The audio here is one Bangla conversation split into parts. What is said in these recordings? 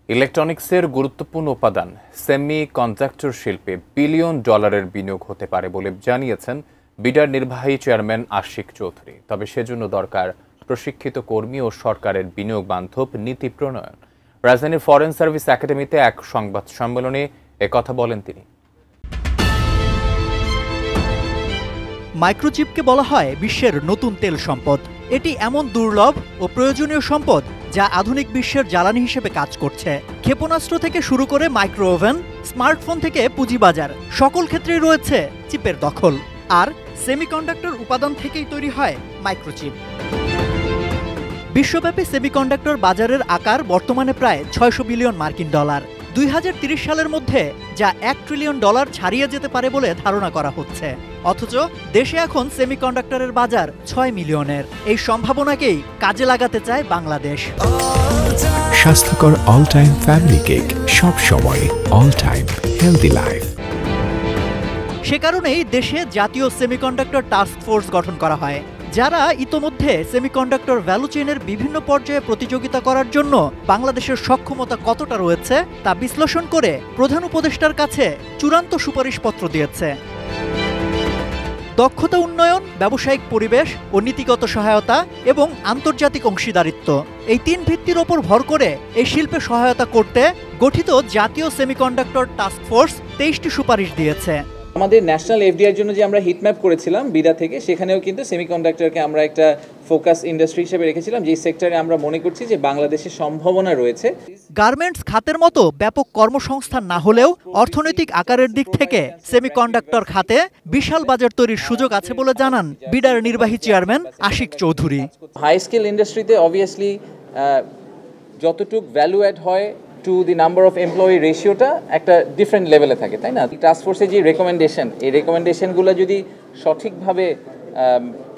ইলেকট্রনিক্সের গুরুত্বপূর্ণ উপাদান সেমি কন্ডাক্টর শিল্পে বিলিয়ন ডলারের বিনিয়োগ হতে পারে বলে জানিয়েছেন বিডার নির্বাহী চেয়ারম্যান আশিক চৌধুরী। তবে সেজন্য দরকার প্রশিক্ষিত কর্মী ও সরকারের বিনিয়োগ বান্ধব নীতি প্রণয়ন। রাজধানীর ফরেন সার্ভিস একাডেমিতে এক সংবাদ সম্মেলনে একথা বলেন তিনি। মাইক্রোচিপকে বলা হয় বিশ্বের নতুন তেল সম্পদ। এটি এমন দুর্লভ ও প্রয়োজনীয় সম্পদ যা আধুনিক বিশ্বের জ্বালানি হিসেবে কাজ করছে। ক্ষেপণাস্ত্র থেকে শুরু করে মাইক্রো ওভেন, স্মার্টফোন থেকে পুঁজিবাজার, সকল ক্ষেত্রেই রয়েছে চিপের দখল। আর সেমিকন্ডাক্টর উপাদান থেকেই তৈরি হয় মাইক্রোচিপ। বিশ্বব্যাপী সেমিকন্ডাক্টর বাজারের আকার বর্তমানে প্রায় ৬০০ বিলিয়ন মার্কিন ডলার। ২০৩০ সালের মধ্যে যা $১ ট্রিলিয়ন ছাড়িয়ে যেতে পারে বলে ধারণা করা হচ্ছে। অথচ দেশে এখন সেমিকন্ডাক্টরের বাজার ৬ মিলিয়নের। এই সম্ভাবনাকেই কাজে লাগাতে চায় বাংলাদেশ। স্বাস্থ্যকর অল টাইম ফ্যামিলি কেক, সব সময় অল টাইম হেলদি লাইফ। সে কারণেই দেশে জাতীয় সেমিকন্ডাক্টর টাস্ক ফোর্স গঠন করা হয়, যারা ইতোমধ্যে সেমিকন্ডাক্টর ভ্যালু চেইনের বিভিন্ন পর্যায়ে প্রতিযোগিতা করার জন্য বাংলাদেশের সক্ষমতা কতটা রয়েছে তা বিশ্লেষণ করে প্রধান উপদেষ্টার কাছে চূড়ান্ত সুপারিশপত্র দিয়েছে। দক্ষতা উন্নয়ন, ব্যবসায়িক পরিবেশ ও নীতিগত সহায়তা এবং আন্তর্জাতিক অংশীদারিত্ব, এই ৩ ভিত্তির ওপর ভর করে এই শিল্পে সহায়তা করতে গঠিত জাতীয় সেমিকন্ডাক্টর টাস্ক ফোর্স ২৩টি সুপারিশ দিয়েছে। আমাদের ন্যাশনাল এফডিআইয়ের জন্য যে আমরা হিটম্যাপ করেছিলাম বিডা থেকে, সেখানেও কিন্তু সেমিকন্ডাক্টরকে আমরা একটা ফোকাস ইন্ডাস্ট্রি হিসেবে রেখেছিলাম, যে সেক্টরে আমরা মনে করছি যে বাংলাদেশের সম্ভাবনা রয়েছে। গার্মেন্টস খাতের মতো ব্যাপক কর্মসংস্থান না হলেও অর্থনৈতিক আকারের দিক থেকে সেমিকন্ডাক্টর খাতে বিশাল বাজার তৈরির সুযোগ আছে বলে জানান বিডার নির্বাহী chairman Ashik Chowdhury. High skill ইন্ডাস্ট্রিতে অবভিয়াসলি যতটুক ভ্যালু অ্যাড হয় to the number of employee রেশিওটা একটা ডিফারেন্ট লেভেলে থাকে, তাই না? টাস্ক ফোর্সের যে রেকমেন্ডেশন, এই রেকমেন্ডেশনগুলো যদি সঠিকভাবে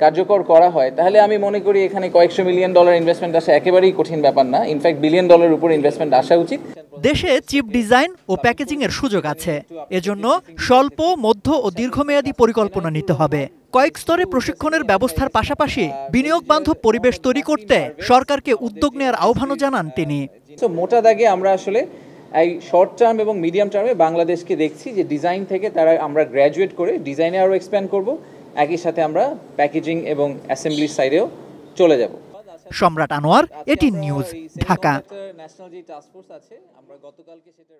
কার্যকর করা হয়, তাহলে আমি মনে করি এখানে কয়েকশো মিলিয়ন ডলার ইনভেস্টমেন্ট আসা একেবারেই কঠিন ব্যাপার না। ইনফ্যাক্ট বিলিয়ন ডলার উপর ইনভেস্টমেন্ট আসা উচিত। দেশে চিপ ডিজাইন ও প্যাকেজিং এর সুযোগ আছে। এজন্য স্বল্প, মধ্য ও দীর্ঘমেয়াদী পরিকল্পনা নিতে হবে। কয়েক স্তরে প্রশিক্ষণের ব্যবস্থার পাশাপাশি বিনিয়োগ বান্ধব পরিবেশ তৈরি করতে সরকারকে উদ্যোগ নেওয়ার আহ্বানও জানান তিনি। মোটা দাগে আমরা আসলে এই শর্ট টার্ম এবং মিডিয়াম টার্মে বাংলাদেশকে দেখছি যে ডিজাইন থেকে আমরা গ্র্যাজুয়েট করে ডিজাইনে আরও এক্সপ্যান্ড করব, একই সাথে আমরা প্যাকেজিং এবং অ্যাসেম্বলির সাইডেও চলে যাব। সম্রাট Anwar, ATN news, Dhaka. National যে টাস্ক ফোর্স আছে, আমরা গতকালকে সেটা